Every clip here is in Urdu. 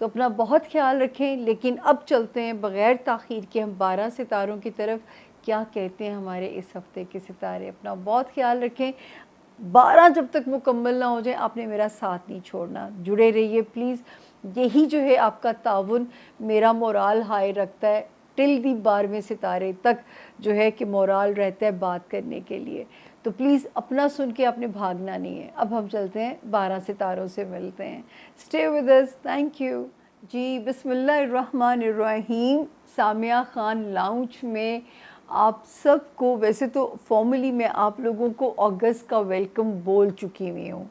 تو اپنا بہت خیال رکھیں. لیکن اب چلتے ہیں بغیر تاخیر کے ہم 12 ستاروں کی طرف. کیا کہتے ہیں ہمارے اس ہفتے کے ستارے؟ اپنا بہت خیال رکھیں. 12 جب تک مکمل نہ ہو جائیں آپ نے میرا ساتھ نہیں چھوڑنا. جڑے رہیے پلیز. یہی جو ہے آپ کا تعاون میرا مورال ہائی رکھتا ہے. ٹل دی 12ویں ستارے تک جو ہے کہ مورال رہتا ہے بات کرنے کے لیے. تو پلیز اپنا سن کے آپ نے بھاگنا نہیں ہے. اب ہم چلتے ہیں 12 ستاروں سے ملتے ہیں. Stay with us. Thank you. جی بسم اللہ الرحمن الرحیم. سامیہ خان لاؤنج میں آپ سب کو، ویسے تو فارملی میں آپ لوگوں کو اگست کا ویلکم بول چکی ہوئی ہوں.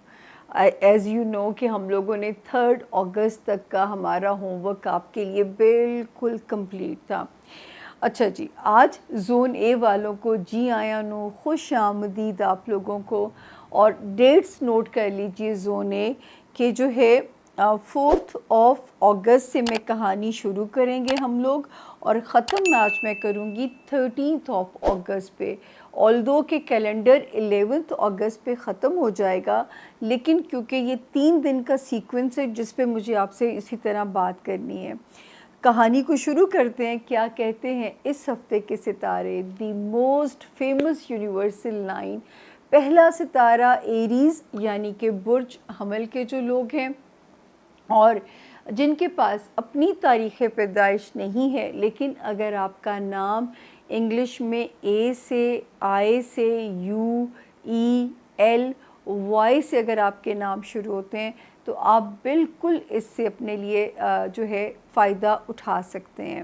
ایز یو نو کہ ہم لوگوں نے 3 اگست تک کا ہمارا ہوم ورک آپ کے لیے بالکل کمپلیٹ تھا. اچھا جی، آج زون اے والوں کو جی آیا نو، خوش آمدید آپ لوگوں کو. اور ڈیٹس نوٹ کر لیجئے. زون اے کہ جو ہے 4 اگست سے میں کہانی شروع کریں گے ہم لوگ، اور ختم آج میں کروں گی 13 اگست پہ. آلدو کہ کیلنڈر 11 اگست پہ ختم ہو جائے گا، لیکن کیونکہ یہ 3 دن کا سیکوینس ہے جس پہ مجھے آپ سے اسی طرح بات کرنی ہے. کہانی کو شروع کرتے ہیں. کیا کہتے ہیں اس ہفتے کے ستارے؟ The most famous universal line. پہلا ستارہ ایریز یعنی کہ برج حمل کے جو لوگ ہیں اور جن کے پاس اپنی تاریخ پیدائش نہیں ہے، لیکن اگر آپ کا نام انگلش میں اے سے، آئی سے، یو، ای، ایل، وائی سے اگر آپ کے نام شروع ہوتے ہیں تو آپ بالکل اس سے اپنے لیے جو ہے فائدہ اٹھا سکتے ہیں.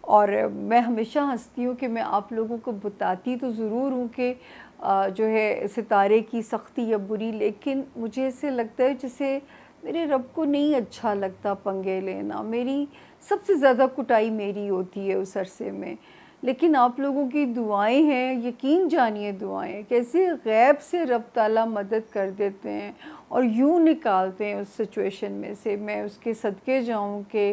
اور میں ہمیشہ ہنستی ہوں کہ میں آپ لوگوں کو بتاتی تو ضرور ہوں کہ جو ہے ستارے کی سختی یا بری، لیکن مجھے ایسے لگتا ہے جیسے میرے رب کو نہیں اچھا لگتا پنگے لینا. میری سب سے زیادہ کٹائی میری ہوتی ہے اس عرصے میں. لیکن آپ لوگوں کی دعائیں ہیں، یقین جانیے دعائیں کیسے غیب سے رب تعالیٰ مدد کر دیتے ہیں اور یوں نکالتے ہیں اس سچویشن میں سے. میں اس کے صدقے جاؤں کہ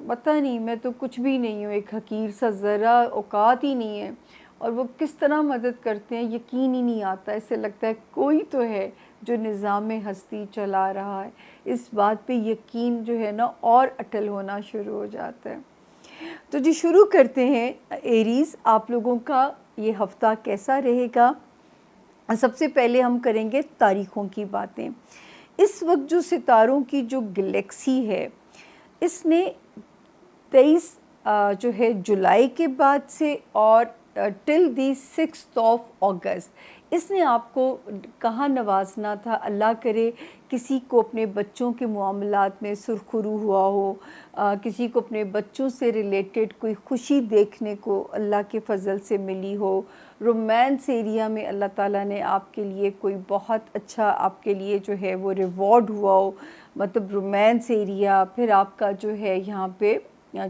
پتہ نہیں، میں تو کچھ بھی نہیں ہوں، ایک حقیر سا ذرا اوقات ہی نہیں ہے، اور وہ کس طرح مدد کرتے ہیں یقین ہی نہیں آتا. ایسے لگتا ہے کوئی تو ہے جو نظام ہستی چلا رہا ہے. اس بات پہ یقین جو ہے نا اور اٹل ہونا شروع ہو جاتا ہے. تو جی شروع کرتے ہیں. ایریز آپ لوگوں کا یہ ہفتہ کیسا رہے گا؟ سب سے پہلے ہم کریں گے تاریخوں کی باتیں. اس وقت جو ستاروں کی جو گلیکسی ہے، اس نے 23 جو ہے جولائی کے بعد سے اور ٹل دی 6 اگست اس نے آپ کو کہاں نوازنا تھا. اللہ کرے کسی کو اپنے بچوں کے معاملات میں سرخرو ہوا ہو، کسی کو اپنے بچوں سے ریلیٹڈ کوئی خوشی دیکھنے کو اللہ کے فضل سے ملی ہو. رومانس ایریا میں اللہ تعالیٰ نے آپ کے لیے کوئی بہت اچھا آپ کے لیے جو ہے وہ ریوارڈ ہوا ہو. مطلب رومانس ایریا، پھر آپ کا جو ہے یہاں پہ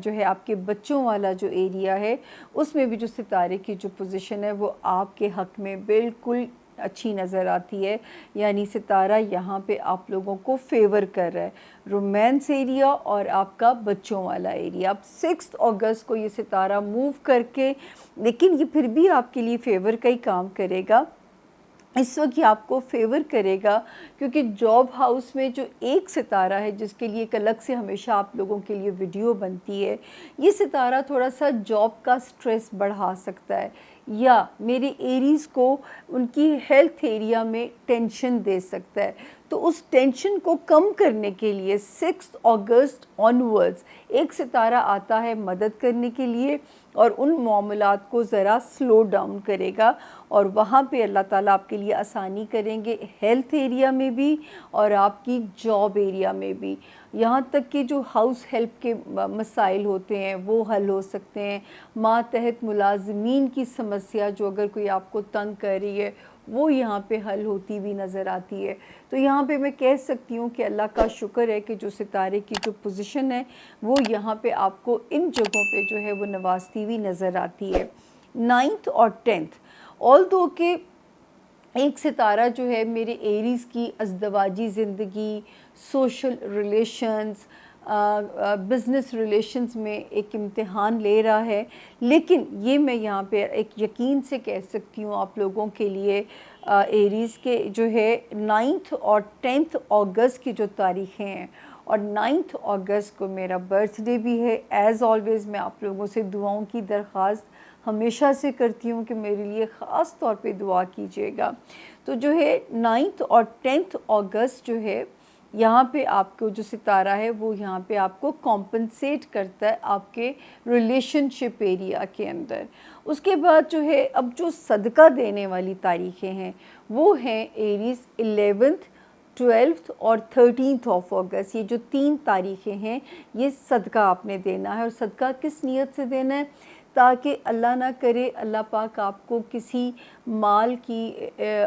جو ہے آپ کے بچوں والا جو ایریا ہے اس میں بھی جو ستارے کی جو پوزیشن ہے وہ آپ کے حق میں بالکل اچھی نظر آتی ہے. یعنی ستارہ یہاں پہ آپ لوگوں کو فیور کر رہا ہے، رومانس ایریا اور آپ کا بچوں والا ایریا. اب 6 اگست کو یہ ستارہ موو کر کے، لیکن یہ پھر بھی آپ کے لیے فیور کا ہی کام کرے گا. اس وقت یہ آپ کو فیور کرے گا کیونکہ جاب ہاؤس میں جو ایک ستارہ ہے جس کے لیے ایک الگ سے ہمیشہ آپ لوگوں کے لیے ویڈیو بنتی ہے، یہ ستارہ تھوڑا سا جاب کا سٹریس بڑھا سکتا ہے یا میرے ایریز کو ان کی ہیلتھ ایریا میں ٹینشن دے سکتا ہے. تو اس ٹینشن کو کم کرنے کے لیے 6 اگست آنورڈز ایک ستارہ آتا ہے مدد کرنے کے لیے اور ان معاملات کو ذرا سلو ڈاؤن کرے گا، اور وہاں پہ اللہ تعالیٰ آپ کے لیے آسانی کریں گے ہیلتھ ایریا میں بھی اور آپ کی جاب ایریا میں بھی. یہاں تک کہ جو ہاؤس ہیلپ کے مسائل ہوتے ہیں وہ حل ہو سکتے ہیں. ماتحت ملازمین کی سمسیا جو اگر کوئی آپ کو تنگ کر رہی ہے وہ یہاں پہ حل ہوتی بھی نظر آتی ہے. تو یہاں پہ میں کہہ سکتی ہوں کہ اللہ کا شکر ہے کہ جو ستارے کی جو پوزیشن ہے وہ یہاں پہ آپ کو ان جگہوں پہ جو ہے وہ نوازتی ہوئی نظر آتی ہے. 9 اور 10 آلدو کہ ایک ستارہ جو ہے میرے ایریز کی ازدواجی زندگی، سوشل ریلیشنز، بزنس ریلیشنز میں ایک امتحان لے رہا ہے، لیکن یہ میں یہاں پہ ایک یقین سے کہہ سکتی ہوں آپ لوگوں کے لیے ایریز کے جو ہے 9 اور 10 اگست کی جو تاریخیں ہیں، اور 9 اگست کو میرا برتھ ڈے بھی ہے۔ ایز آلویز میں آپ لوگوں سے دعاؤں کی درخواست ہمیشہ سے کرتی ہوں کہ میرے لیے خاص طور پہ دعا کیجیے گا۔ تو جو ہے 9 اور 10 اگست جو ہے، یہاں پہ آپ کو جو ستارہ ہے وہ یہاں پہ آپ کو کمپنسیٹ کرتا ہے آپ کے ریلیشن شپ ایریا کے اندر۔ اس کے بعد جو ہے اب جو صدقہ دینے والی تاریخیں ہیں وہ ہیں ایریز 11 12 اور 13 آف اگست۔ یہ جو 3 تاریخیں ہیں یہ صدقہ آپ نے دینا ہے، اور صدقہ کس نیت سے دینا ہے؟ تاکہ اللہ نہ کرے اللہ پاک آپ کو کسی مال کی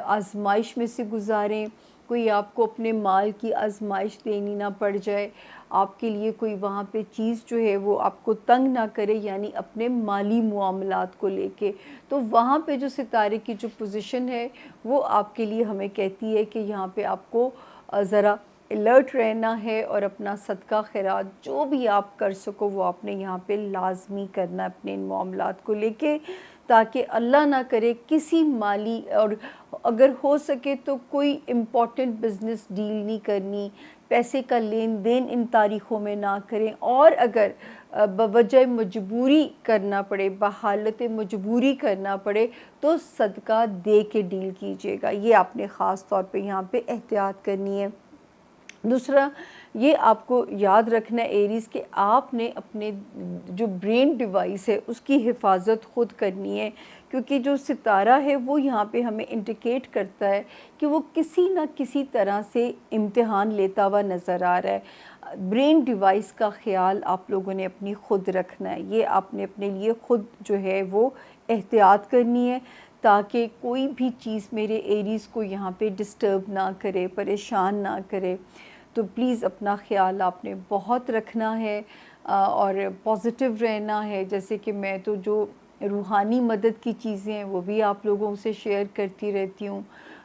آزمائش میں سے گزاریں، کوئی آپ کو اپنے مال کی آزمائش دینی نہ پڑ جائے، آپ کے لیے کوئی وہاں پہ چیز جو ہے وہ آپ کو تنگ نہ کرے، یعنی اپنے مالی معاملات کو لے کے۔ تو وہاں پہ جو ستارے کی جو پوزیشن ہے وہ آپ کے لیے ہمیں کہتی ہے کہ یہاں پہ آپ کو ذرا الرٹ رہنا ہے، اور اپنا صدقہ خیرات جو بھی آپ کر سکو وہ آپ نے یہاں پہ لازمی کرنا ہے اپنے ان معاملات کو لے کے، تاکہ اللہ نہ کرے کسی مالی، اور اگر ہو سکے تو کوئی امپورٹنٹ بزنس ڈیل نہیں کرنی، پیسے کا لین دین ان تاریخوں میں نہ کریں، اور اگر بوجہ مجبوری کرنا پڑے، بحالت مجبوری کرنا پڑے تو صدقہ دے کے ڈیل کیجیے گا۔ یہ آپ نے خاص طور پہ یہاں پہ احتیاط کرنی ہے۔ دوسرا یہ آپ کو یاد رکھنا ہے ایریز کہ آپ نے اپنے جو برین ڈیوائس ہے اس کی حفاظت خود کرنی ہے، کیونکہ جو ستارہ ہے وہ یہاں پہ ہمیں انڈیکیٹ کرتا ہے کہ وہ کسی نہ کسی طرح سے امتحان لیتا ہوا نظر آ رہا ہے۔ برین ڈیوائس کا خیال آپ لوگوں نے اپنی خود رکھنا ہے، یہ آپ نے اپنے لیے خود جو ہے وہ احتیاط کرنی ہے، تاکہ کوئی بھی چیز میرے ایریز کو یہاں پہ ڈسٹرب نہ کرے، پریشان نہ کرے۔ تو پلیز اپنا خیال آپ نے بہت رکھنا ہے، اور پازیٹیو رہنا ہے۔ جیسے کہ میں تو جو روحانی مدد کی چیزیں ہیں وہ بھی آپ لوگوں سے شیئر کرتی رہتی ہوں،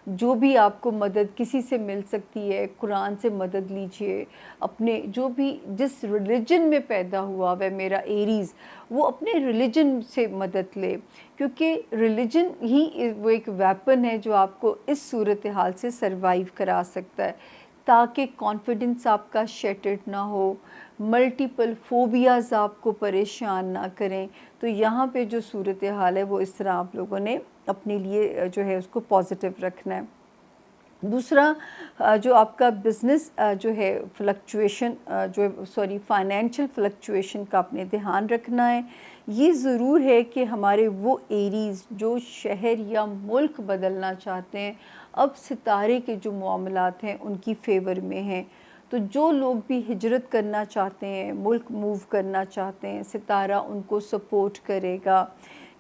جو بھی آپ کو مدد کسی سے مل سکتی ہے قرآن سے مدد لیجئے، اپنے جو بھی جس ریلیجن میں پیدا ہوا ہے میرا ایریز وہ اپنے ریلیجن سے مدد لے، کیونکہ ریلیجن ہی وہ ایک ویپن ہے جو آپ کو اس صورتحال سے سروائیو کرا سکتا ہے، تاکہ کانفیڈنس آپ کا شیٹرڈ نہ ہو، ملٹیپل فوبیاز آپ کو پریشان نہ کریں۔ تو یہاں پہ جو صورتحال ہے وہ اس طرح آپ لوگوں نے اپنے لیے جو ہے اس کو پازیٹیو رکھنا ہے۔ دوسرا جو آپ کا بزنس جو ہے فلکچویشن فائنینشیل فلکچویشن کا آپ نے دھیان رکھنا ہے۔ یہ ضرور ہے کہ ہمارے وہ ایریز جو شہر یا ملک بدلنا چاہتے ہیں اب ستارے کے جو معاملات ہیں ان کی فیور میں ہیں، تو جو لوگ بھی ہجرت کرنا چاہتے ہیں، ملک موو کرنا چاہتے ہیں، ستارہ ان کو سپورٹ کرے گا۔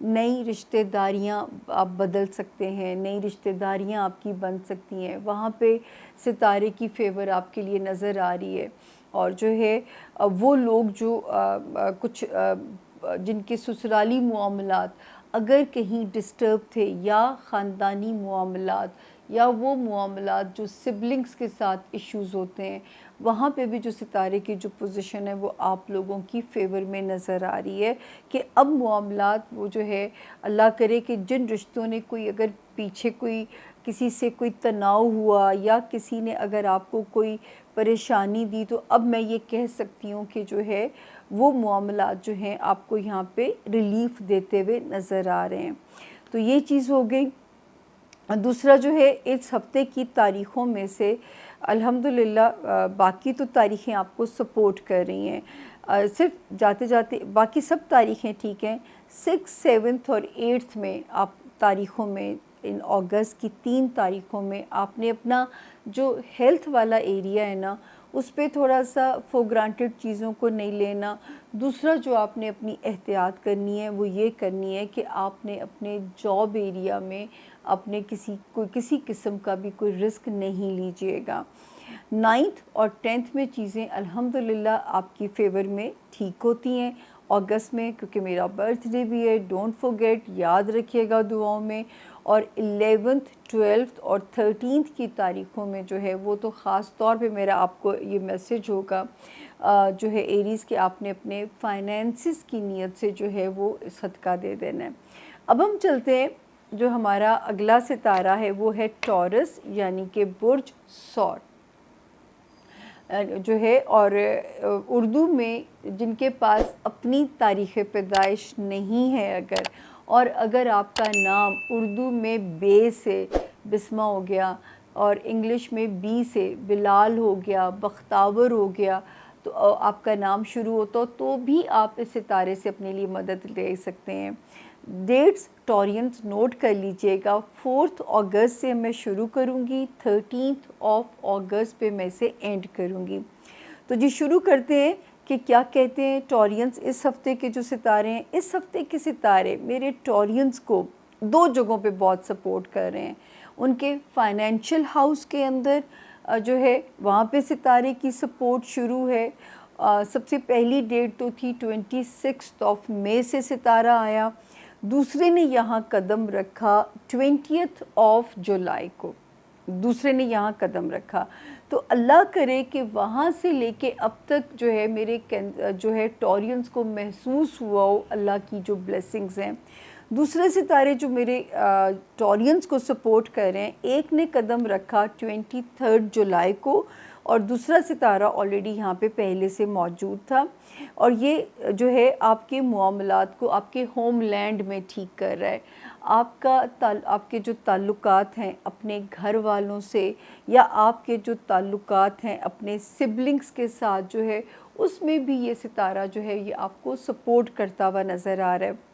نئی رشتہ داریاں آپ بدل سکتے ہیں، نئی رشتہ داریاں آپ کی بن سکتی ہیں، وہاں پہ ستارے کی فیور آپ کے لیے نظر آ رہی ہے۔ اور جو ہے وہ لوگ جو کچھ جن کے سسرالی معاملات اگر کہیں ڈسٹرب تھے، یا خاندانی معاملات، یا وہ معاملات جو سبلنگز کے ساتھ ایشوز ہوتے ہیں، وہاں پہ بھی جو ستارے کی جو پوزیشن ہے وہ آپ لوگوں کی فیور میں نظر آ رہی ہے کہ اب معاملات وہ جو ہے اللہ کرے کہ جن رشتوں نے کوئی اگر پیچھے کوئی کسی سے کوئی تناؤ ہوا، یا کسی نے اگر آپ کو کوئی پریشانی دی، تو اب میں یہ کہہ سکتی ہوں کہ جو ہے وہ معاملات جو ہیں آپ کو یہاں پہ ریلیف دیتے ہوئے نظر آ رہے ہیں۔ تو یہ چیز ہو گئی۔ دوسرا جو ہے اس ہفتے کی تاریخوں میں سے الحمدللہ باقی تو تاریخیں آپ کو سپورٹ کر رہی ہیں، صرف جاتے جاتے باقی سب تاریخیں ٹھیک ہیں۔ 6 7 اور 8 میں آپ تاریخوں میں ان اگست کی 3 تاریخوں میں آپ نے اپنا جو ہیلتھ والا ایریا ہے نا اس پہ تھوڑا سا فور گرانٹیڈ چیزوں کو نہیں لینا۔ دوسرا جو آپ نے اپنی احتیاط کرنی ہے وہ یہ کرنی ہے کہ آپ نے اپنے جاب ایریا میں اپنے کسی قسم کا بھی کوئی رسک نہیں لیجیے گا۔ 9 اور 10 میں چیزیں الحمدللہ آپ کی فیور میں ٹھیک ہوتی ہیں اگست میں، کیونکہ میرا برتھ ڈے بھی ہے، ڈونٹ فورگیٹ، یاد رکھیے گا دعاؤں میں۔ اور 11 12 اور 13 کی تاریخوں میں جو ہے وہ تو خاص طور پہ میرا آپ کو یہ میسج ہوگا جو ہے ایریز کہ آپ نے اپنے فائنینسز کی نیت سے جو ہے وہ صدقہ دے دینا ہے۔ اب ہم چلتے ہیں جو ہمارا اگلا ستارہ ہے وہ ہے ٹورس یعنی کہ برج ثور جو ہے، اور اردو میں جن کے پاس اپنی تاریخ پیدائش نہیں ہے اور اگر آپ کا نام اردو میں بے سے بسمہ ہو گیا اور انگلش میں بی سے بلال ہو گیا، بختاور ہو گیا، تو آپ کا نام شروع ہوتا تو بھی آپ اس ستارے سے اپنے لیے مدد لے سکتے ہیں۔ ڈیٹس ٹورینس نوٹ کر لیجئے گا، 4 اگست سے میں شروع کروں گی، 13 اگست پہ میں اسے اینڈ کروں گی۔ تو جی شروع کرتے ہیں کہ کیا کہتے ہیں ٹورینس اس ہفتے کے جو ستارے ہیں۔ اس ہفتے کے ستارے میرے ٹورینس کو 2 جگہوں پہ بہت سپورٹ کر رہے ہیں۔ ان کے فائنینشل ہاؤس کے اندر جو ہے وہاں پہ ستارے کی سپورٹ شروع ہے۔ سب سے پہلی ڈیٹ تو تھی 26 مئی سے ستارہ آیا، دوسرے نے یہاں قدم رکھا 20 جولائی کو، دوسرے نے یہاں قدم رکھا۔ تو اللہ کرے کہ وہاں سے لے کے اب تک جو ہے میرے جو ہے ٹورینس کو محسوس ہوا ہو اللہ کی جو بلیسنگز ہیں۔ دوسرے ستارے جو میرے ٹورینس کو سپورٹ کر رہے ہیں، ایک نے قدم رکھا 23 جولائی کو اور دوسرا ستارہ آلریڈی یہاں پہ پہلے سے موجود تھا، اور یہ جو ہے آپ کے معاملات کو آپ کے ہوم لینڈ میں ٹھیک کر رہا ہے۔ آپ کے جو تعلقات ہیں اپنے گھر والوں سے، یا آپ کے جو تعلقات ہیں اپنے سبلنگز کے ساتھ جو ہے، اس میں بھی یہ ستارہ جو ہے یہ آپ کو سپورٹ کرتا ہوا نظر آ رہا ہے۔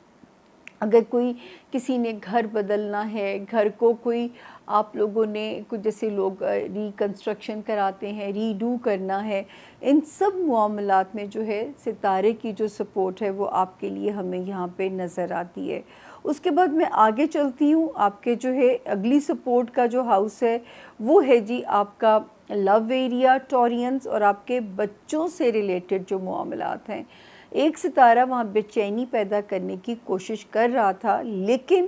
اگر کوئی کسی نے گھر بدلنا ہے، گھر کو کوئی آپ لوگوں نے کچھ جیسے لوگ ریکنسٹرکشن کراتے ہیں، ری ڈو کرنا ہے، ان سب معاملات میں جو ہے ستارے کی جو سپورٹ ہے وہ آپ کے لیے ہمیں یہاں پہ نظر آتی ہے۔ اس کے بعد میں آگے چلتی ہوں، آپ کے جو ہے اگلی سپورٹ کا جو ہاؤس ہے وہ ہے جی آپ کا لو ایریا ٹورینس، اور آپ کے بچوں سے ریلیٹڈ جو معاملات ہیں۔ ایک ستارہ وہاں بے چینی پیدا کرنے کی کوشش کر رہا تھا، لیکن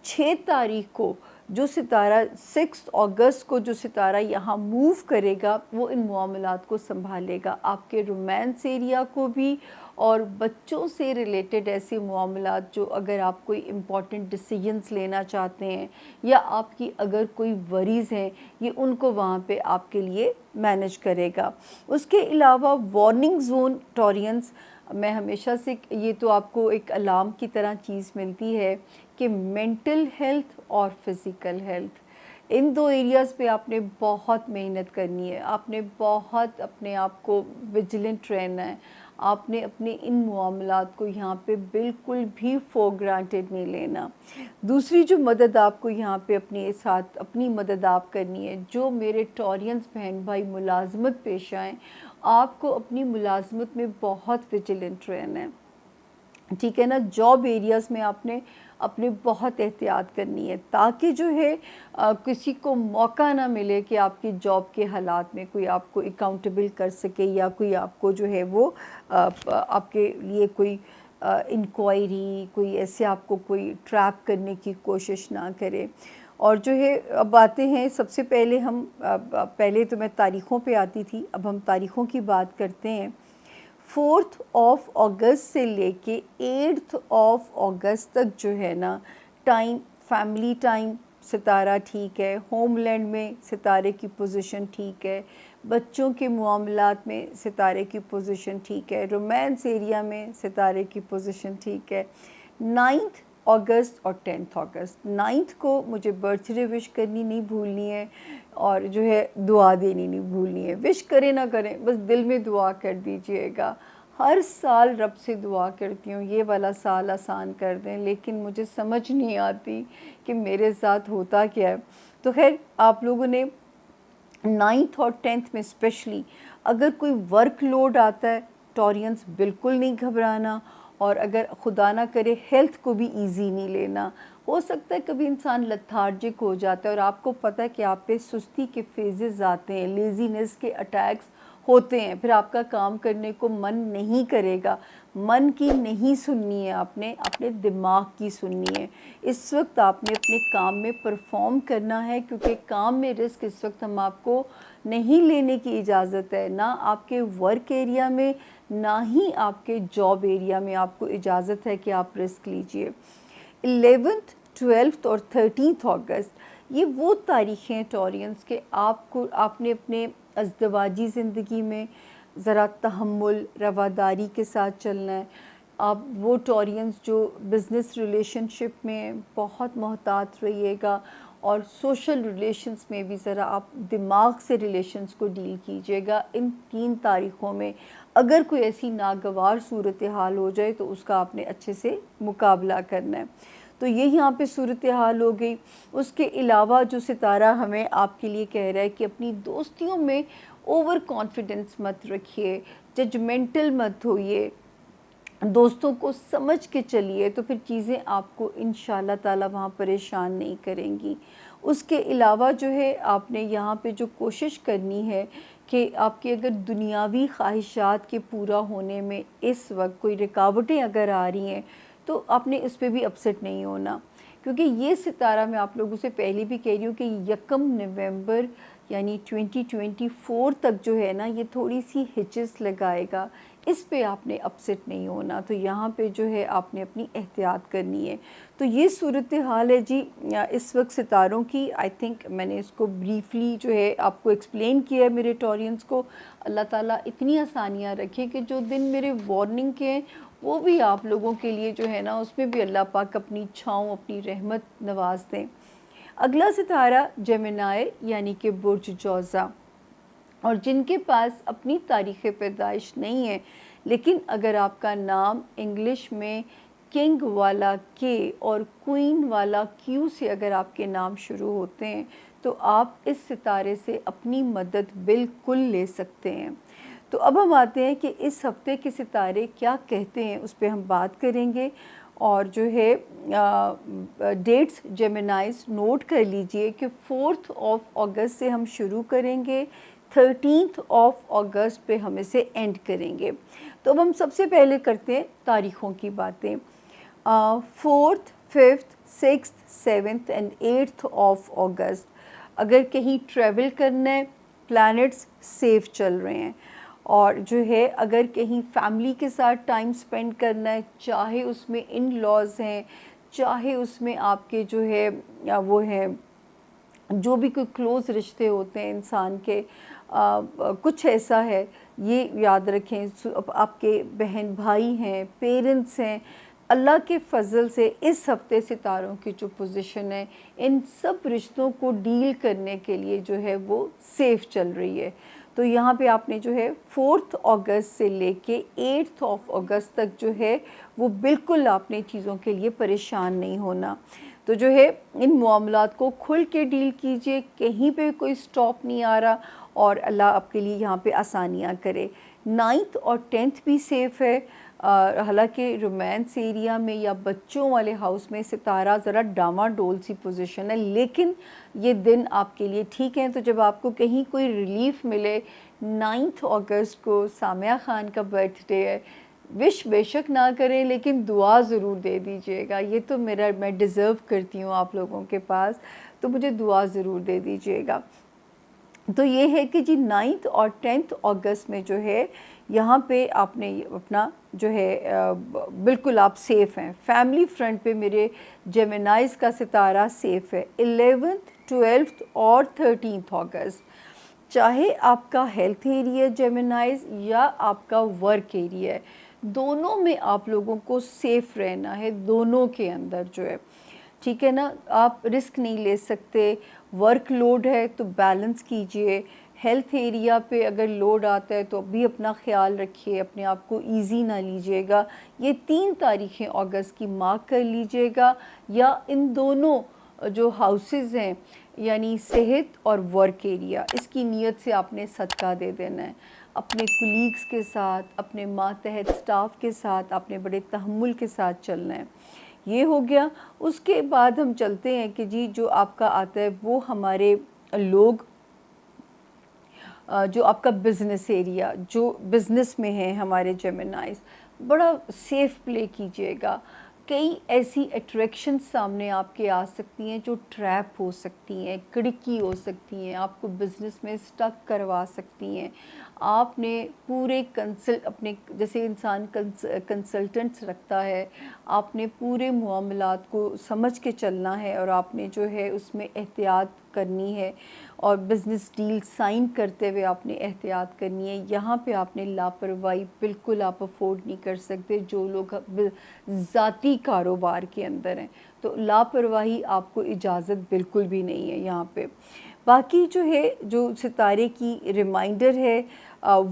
6 تاریخ کو جو ستارہ 6 اگست کو جو ستارہ یہاں موو کرے گا وہ ان معاملات کو سنبھالے گا، آپ کے رومانس ایریا کو بھی اور بچوں سے ریلیٹڈ ایسے معاملات جو اگر آپ کوئی امپورٹنٹ ڈیسیجنز لینا چاہتے ہیں یا آپ کی اگر کوئی وریز ہیں، یہ ان کو وہاں پہ آپ کے لیے مینیج کرے گا۔ اس کے علاوہ وارننگ زون ٹورینس، میں ہمیشہ سے یہ تو آپ کو ایک الارم کی طرح چیز ملتی ہے کہ مینٹل ہیلتھ اور فزیکل ہیلتھ، ان 2 ایریاز پہ آپ نے بہت محنت کرنی ہے، آپ نے بہت اپنے آپ کو ویجیلنٹ رہنا ہے، آپ نے اپنے ان معاملات کو یہاں پہ بالکل بھی فور گرانٹیڈ نہیں لینا۔ دوسری جو مدد آپ کو یہاں پہ اپنے ساتھ اپنی مدد آپ کرنی ہے، جو میرے ٹورینس بہن بھائی ملازمت پیش آئیں، آپ کو اپنی ملازمت میں بہت ویجیلنٹ رہنا ہے، ٹھیک ہے نا۔ جاب ایریاز میں آپ نے اپنے بہت احتیاط کرنی ہے تاکہ جو ہے کسی کو موقع نہ ملے کہ آپ کی جاب کے حالات میں کوئی آپ کو اکاؤنٹیبل کر سکے، یا کوئی آپ کو جو ہے وہ آپ کے لیے کوئی انکوائری، کوئی ایسے آپ کو کوئی ٹریپ کرنے کی کوشش نہ کرے۔ اور جو ہے اب آتے ہیں سب سے پہلے ہم پہلے تو میں تاریخوں پہ آتی تھی، اب ہم تاریخوں کی بات کرتے ہیں۔ 4 اگست سے لے کے 8 اگست تک جو ہے نا ٹائم، فیملی ٹائم ستارہ ٹھیک ہے، ہوم لینڈ میں ستارے کی پوزیشن ٹھیک ہے، بچوں کے معاملات میں ستارے کی پوزیشن ٹھیک ہے، رومانس ایریا میں ستارے کی پوزیشن ٹھیک ہے۔ 9 اگست اور 10 اگست، 9 کو مجھے برتھ ڈے وش کرنی نہیں بھولنی ہے، اور جو ہے دعا دینی نہیں بھولنی ہے۔ وش کریں نہ کریں، بس دل میں دعا کر دیجئے گا۔ ہر سال رب سے دعا کرتی ہوں یہ والا سال آسان کر دیں، لیکن مجھے سمجھ نہیں آتی کہ میرے ساتھ ہوتا کیا ہے۔ تو خیر آپ لوگوں نے 9 اور 10 میں اسپیشلی اگر کوئی ورک لوڈ آتا ہے، ٹورینس بالکل نہیں گھبرانا، اور اگر خدا نہ کرے ہیلتھ کو بھی ایزی نہیں لینا۔ ہو سکتا ہے کبھی انسان لتھارجک ہو جاتا ہے، اور آپ کو پتہ ہے کہ آپ پہ سستی کے فیزز آتے ہیں، لیزینس کے اٹیکس ہوتے ہیں، پھر آپ کا کام کرنے کو من نہیں کرے گا۔ من کی نہیں سننی ہے، آپ نے اپنے دماغ کی سننی ہے۔ اس وقت آپ نے اپنے کام میں پرفارم کرنا ہے، کیونکہ کام میں رسک اس وقت ہم آپ کو نہیں لینے کی اجازت ہے، نہ آپ کے ورک ایریا میں نہ ہی آپ کے جاب ایریا میں آپ کو اجازت ہے کہ آپ رسک لیجئے۔ 11 12 اور 13 اگست، یہ وہ تاریخیں ٹورینس کے آپ نے اپنے ازدواجی زندگی میں ذرا تحمل، رواداری کے ساتھ چلنا ہے. آپ وہ ٹورینس جو بزنس ریلیشن شپ میں بہت محتاط رہیے گا، اور سوشل ریلیشنز میں بھی ذرا آپ دماغ سے ریلیشنز کو ڈیل کیجیے گا. ان 3 تاریخوں میں اگر کوئی ایسی ناگوار صورتحال ہو جائے تو اس کا آپ نے اچھے سے مقابلہ کرنا ہے. تو یہ یہاں پہ صورتحال ہو گئی. اس کے علاوہ جو ستارہ ہمیں آپ کے لیے کہہ رہا ہے کہ اپنی دوستیوں میں اوور کانفیڈنس مت رکھیے، ججمنٹل مت ہوئیے، دوستوں کو سمجھ کے چلیے، تو پھر چیزیں آپ کو انشاءاللہ تعالی وہاں پریشان نہیں کریں گی. اس کے علاوہ جو ہے آپ نے یہاں پہ جو کوشش کرنی ہے کہ آپ کی اگر دنیاوی خواہشات کے پورا ہونے میں اس وقت کوئی رکاوٹیں اگر آ رہی ہیں تو آپ نے اس پہ بھی اپسٹ نہیں ہونا، کیونکہ یہ ستارہ میں آپ لوگوں سے پہلے بھی کہہ رہی ہوں کہ 1 نومبر یعنی 2024 تک جو ہے نا یہ تھوڑی سی ہچز لگائے گا. اس پہ آپ نے اپسٹ نہیں ہونا، تو یہاں پہ جو ہے آپ نے اپنی احتیاط کرنی ہے. تو یہ صورتحال ہے جی اس وقت ستاروں کی. آئی تھنک میں نے اس کو بریفلی جو ہے آپ کو ایکسپلین کیا ہے میرے ٹورینس کو. اللہ تعالیٰ اتنی آسانیاں رکھے کہ جو دن میرے وارننگ کے ہیں وہ بھی آپ لوگوں کے لیے جو ہے نا اس میں بھی اللہ پاک اپنی چھاؤں، اپنی رحمت نواز دیں. اگلا ستارہ جیمنائی یعنی کہ برج جوزا، اور جن کے پاس اپنی تاریخ پیدائش نہیں ہے لیکن اگر آپ کا نام انگلش میں کنگ والا کے اور کوئین والا کیو سے اگر آپ کے نام شروع ہوتے ہیں تو آپ اس ستارے سے اپنی مدد بالکل لے سکتے ہیں. تو اب ہم آتے ہیں کہ اس ہفتے کے ستارے کیا کہتے ہیں، اس پہ ہم بات کریں گے. اور جو ہے ڈیٹس جیمنائز نوٹ کر لیجئے کہ 4 اگست سے ہم شروع کریں گے، 13 اگست پہ ہم اسے اینڈ کریں گے. تو اب ہم سب سے پہلے کرتے ہیں تاریخوں کی باتیں. 4th 5th 6th 7th and 8th اگست اگر کہیں ٹریول کرنا ہے، پلانٹس سیف چل رہے ہیں. اور جو ہے اگر کہیں فیملی کے ساتھ ٹائم سپینڈ کرنا ہے، چاہے اس میں ان لاز ہیں، چاہے اس میں آپ کے جو ہے وہ ہیں جو بھی کوئی کلوز رشتے ہوتے ہیں انسان کے، کچھ ایسا ہے یہ یاد رکھیں. آپ کے بہن بھائی ہیں، پیرنٹس ہیں، اللہ کے فضل سے اس ہفتے ستاروں کی جو پوزیشن ہے ان سب رشتوں کو ڈیل کرنے کے لیے جو ہے وہ سیف چل رہی ہے. تو یہاں پہ آپ نے جو ہے 4 اگست سے لے کے 8 اگست تک جو ہے وہ بالکل آپ نے چیزوں کے لیے پریشان نہیں ہونا. تو جو ہے ان معاملات کو کھل کے ڈیل کیجئے، کہیں پہ کوئی سٹاپ نہیں آ رہا، اور اللہ آپ کے لیے یہاں پہ آسانیاں کرے. 9th اور 10th بھی سیف ہے. حالانکہ رومانس ایریا میں یا بچوں والے ہاؤس میں ستارہ ذرا ڈاما ڈول سی پوزیشن ہے، لیکن یہ دن آپ کے لیے ٹھیک ہیں. تو جب آپ کو کہیں کوئی ریلیف ملے، 9 اگست کو سامیہ خان کا برتھ ڈے ہے، وش بے شک نہ کریں لیکن دعا ضرور دے دیجئے گا. یہ تو میں ڈیزرو کرتی ہوں آپ لوگوں کے پاس، تو مجھے دعا ضرور دے دیجئے گا. تو یہ ہے کہ جی 9 اور 10 اگست میں جو ہے یہاں پہ آپ نے اپنا جو ہے بالکل آپ سیف ہیں. فیملی فرنٹ پہ میرے جیمنائز کا ستارہ سیف ہے. 11th 12th اور 13 اگست، چاہے آپ کا ہیلتھ ایریا جیمنائز یا آپ کا ورک ایریا ہے، دونوں میں آپ لوگوں کو سیف رہنا ہے. دونوں کے اندر جو ہے ٹھیک ہے نا، آپ رسک نہیں لے سکتے. ورک لوڈ ہے تو بیلنس کیجئے. ہیلتھ ایریا پہ اگر لوڈ آتا ہے تو بھی اپنا خیال رکھیے، اپنے آپ کو ایزی نہ لیجئے گا. یہ 3 تاریخیں اگست کی مارک کر لیجئے گا، یا ان دونوں جو ہاؤسز ہیں یعنی صحت اور ورک ایریا، اس کی نیت سے آپ نے صدقہ دے دینا ہے. اپنے کولیگز کے ساتھ، اپنے ماتحت سٹاف کے ساتھ آپ نے بڑے تحمل کے ساتھ چلنا ہے. یہ ہو گیا. اس کے بعد ہم چلتے ہیں کہ جی جو آپ کا آتا ہے وہ ہمارے لوگ جو آپ کا بزنس ایریا، جو بزنس میں ہیں ہمارے جیمنائز، بڑا سیف پلے کیجئے گا. کئی ایسی اٹریکشن سامنے آپ کے آ سکتی ہیں جو ٹریپ ہو سکتی ہیں، کڑکی ہو سکتی ہیں، آپ کو بزنس میں سٹک کروا سکتی ہیں۔ آپ نے پورے اپنے جیسے انسان کنسلٹنٹس رکھتا ہے، آپ نے پورے معاملات کو سمجھ کے چلنا ہے، اور آپ نے جو ہے اس میں احتیاط کرنی ہے، اور بزنس ڈیل سائن کرتے ہوئے آپ نے احتیاط کرنی ہے۔ یہاں پہ آپ نے لاپرواہی بالکل آپ افورڈ نہیں کر سکتے، جو لوگ ذاتی کاروبار کے اندر ہیں، تو لاپرواہی آپ کو اجازت بالکل بھی نہیں ہے یہاں پہ۔ باقی جو ہے جو ستارے کی ریمائنڈر ہے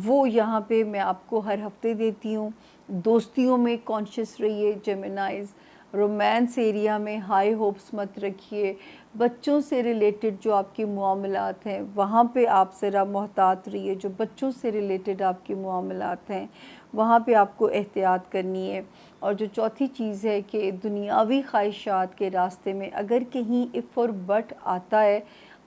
وہ یہاں پہ میں آپ کو ہر ہفتے دیتی ہوں۔ دوستیوں میں کانشیس رہیے جیمنائز، رومانس ایریا میں ہائی ہوپس مت رکھیے، بچوں سے ریلیٹڈ جو آپ کے معاملات ہیں وہاں پہ آپ ذرا محتاط رہیے، جو بچوں سے ریلیٹڈ آپ کے معاملات ہیں وہاں پہ آپ کو احتیاط کرنی ہے۔ اور جو چوتھی چیز ہے کہ دنیاوی خواہشات کے راستے میں اگر کہیں اف اور بٹ آتا ہے،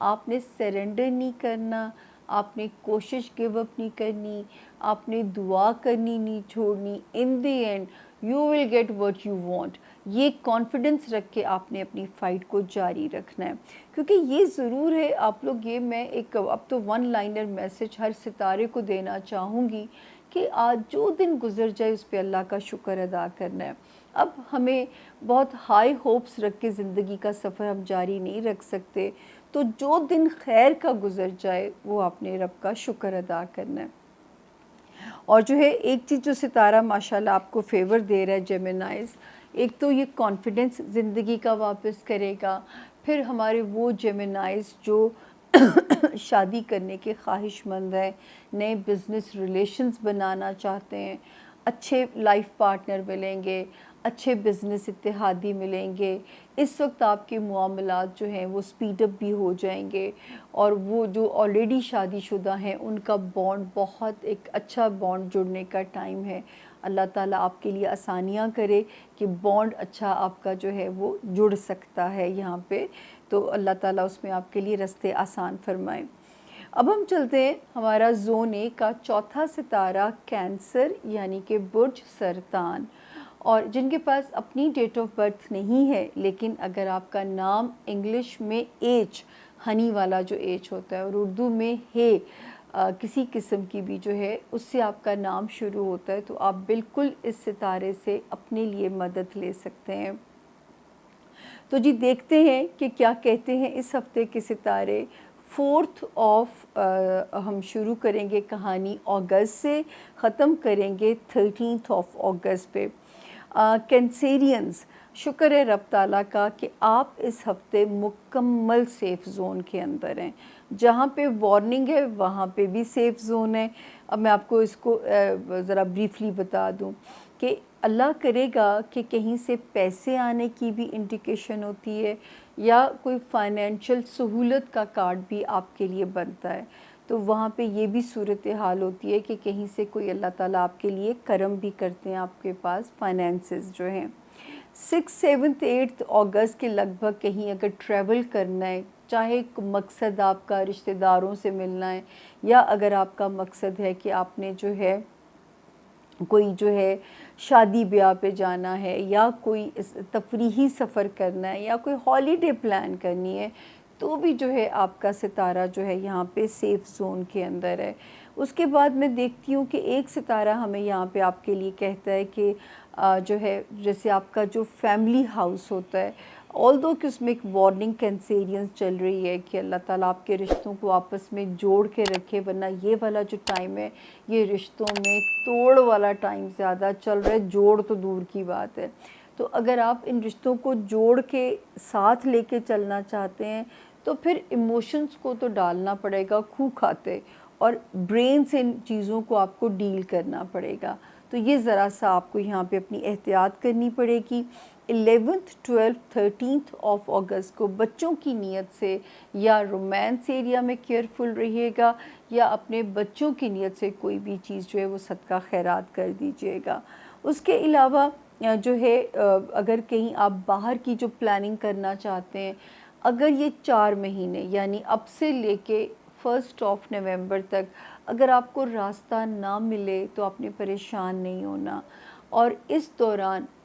آپ نے سرنڈر نہیں کرنا، آپ نے کوشش گیو اپ نہیں کرنی، آپ نے دعا کرنی نہیں چھوڑنی۔ In the end you will get what you want. یہ کانفیڈنس رکھ کے آپ نے اپنی فائٹ کو جاری رکھنا ہے، کیونکہ یہ ضرور ہے آپ لوگ میں ایک اب تو ون لائنر میسج ہر ستارے کو دینا چاہوں گی کہ آج جو دن گزر جائے اس پہ اللہ کا شکر ادا کرنا ہے۔ اب ہمیں بہت ہائی ہوپس رکھ کے زندگی کا سفر ہم جاری نہیں رکھ سکتے، تو جو دن خیر کا گزر جائے وہ اپنے رب کا شکر ادا کرنا ہے۔ اور جو ہے ایک چیز جو ستارہ ماشاءاللہ آپ کو فیور دے رہا ہے جیمنائز، ایک تو یہ کانفیڈنس زندگی کا واپس کرے گا، پھر ہمارے وہ جیمنائز جو شادی کرنے کے خواہش مند ہیں، نئے بزنس ریلیشنز بنانا چاہتے ہیں، اچھے لائف پارٹنر ملیں گے، اچھے بزنس اتحادی ملیں گے، اس وقت آپ کے معاملات جو ہیں وہ سپیڈ اپ بھی ہو جائیں گے، اور وہ جو آلریڈی شادی شدہ ہیں ان کا بانڈ بہت ایک اچھا بانڈ جڑنے کا ٹائم ہے۔ اللہ تعالیٰ آپ کے لیے آسانیاں کرے کہ بانڈ اچھا آپ کا جو ہے وہ جڑ سکتا ہے یہاں پہ، تو اللہ تعالیٰ اس میں آپ کے لیے رستے آسان فرمائیں۔ اب ہم چلتے ہیں ہمارا زون اے کا چوتھا ستارہ کینسر یعنی کہ برج سرطان، اور جن کے پاس اپنی ڈیٹ آف برتھ نہیں ہے، لیکن اگر آپ کا نام انگلش میں ایچ ہنی والا جو ایچ ہوتا ہے اور اردو میں ہے کسی قسم کی بھی جو ہے اس سے آپ کا نام شروع ہوتا ہے، تو آپ بالکل اس ستارے سے اپنے لیے مدد لے سکتے ہیں۔ تو جی دیکھتے ہیں کہ کیا کہتے ہیں اس ہفتے کے ستارے۔ 4 آف ہم شروع کریں گے کہانی اگست سے، ختم کریں گے 13 آف اگست پہ۔ کینسیرینز، شکر ہے رب تعالیٰ کا کہ آپ اس ہفتے مکمل سیف زون کے اندر ہیں، جہاں پہ وارننگ ہے وہاں پہ بھی سیف زون ہے۔ اب میں آپ کو اس کو ذرا بریفلی بتا دوں کہ اللہ کرے گا کہ کہیں سے پیسے آنے کی بھی انڈیکیشن ہوتی ہے، یا کوئی فائنینشیل سہولت کا کارڈ بھی آپ کے لیے بنتا ہے، تو وہاں پہ یہ بھی صورتحال ہوتی ہے کہ کہیں سے کوئی اللہ تعالیٰ آپ کے لیے کرم بھی کرتے ہیں آپ کے پاس فائنینسز جو ہیں۔ 6، 7، 8 اگست کے لگ بھگ کہیں اگر ٹریول کرنا ہے، چاہے مقصد آپ کا رشتہ داروں سے ملنا ہے، یا اگر آپ کا مقصد ہے کہ آپ نے جو ہے کوئی جو ہے شادی بیاہ پہ جانا ہے، یا کوئی تفریحی سفر کرنا ہے، یا کوئی ہالیڈے پلان کرنی ہے، تو بھی جو ہے آپ کا ستارہ جو ہے یہاں پہ سیف زون کے اندر ہے۔ اس کے بعد میں دیکھتی ہوں کہ ایک ستارہ ہمیں یہاں پہ آپ کے لیے کہتا ہے کہ جو ہے جیسے آپ کا جو فیملی ہاؤس ہوتا ہے، آلدو کہ اس میں ایک وارننگ کینسیرینس چل رہی ہے کہ اللہ تعالیٰ آپ کے رشتوں کو آپس میں جوڑ کے رکھے، ورنہ یہ والا جو ٹائم ہے یہ رشتوں میں توڑ والا ٹائم زیادہ چل رہا ہے، جوڑ تو دور کی بات ہے۔ تو اگر آپ ان رشتوں کو جوڑ کے ساتھ لے کے چلنا چاہتے ہیں تو پھر ایموشنز کو تو ڈالنا پڑے گا کھو کھاتے، اور برین سے ان چیزوں کو آپ کو ڈیل کرنا پڑے گا، تو یہ ذرا سا آپ کو یہاں پہ اپنی احتیاط کرنی پڑے گی۔ 11، 12، 13 آف اگست کو بچوں کی نیت سے یا رومانس ایریا میں کیئرفل رہیے گا، یا اپنے بچوں کی نیت سے کوئی بھی چیز جو ہے وہ صدقہ خیرات کر دیجیے گا۔ اس کے علاوہ جو ہے اگر کہیں آپ باہر کی جو پلاننگ کرنا چاہتے ہیں، اگر یہ 4 مہینے یعنی اب سے لے کے 1 آف نومبر تک اگر آپ کو راستہ نہ ملے تو آپ نے پریشان نہیں ہونا، اور اس دوران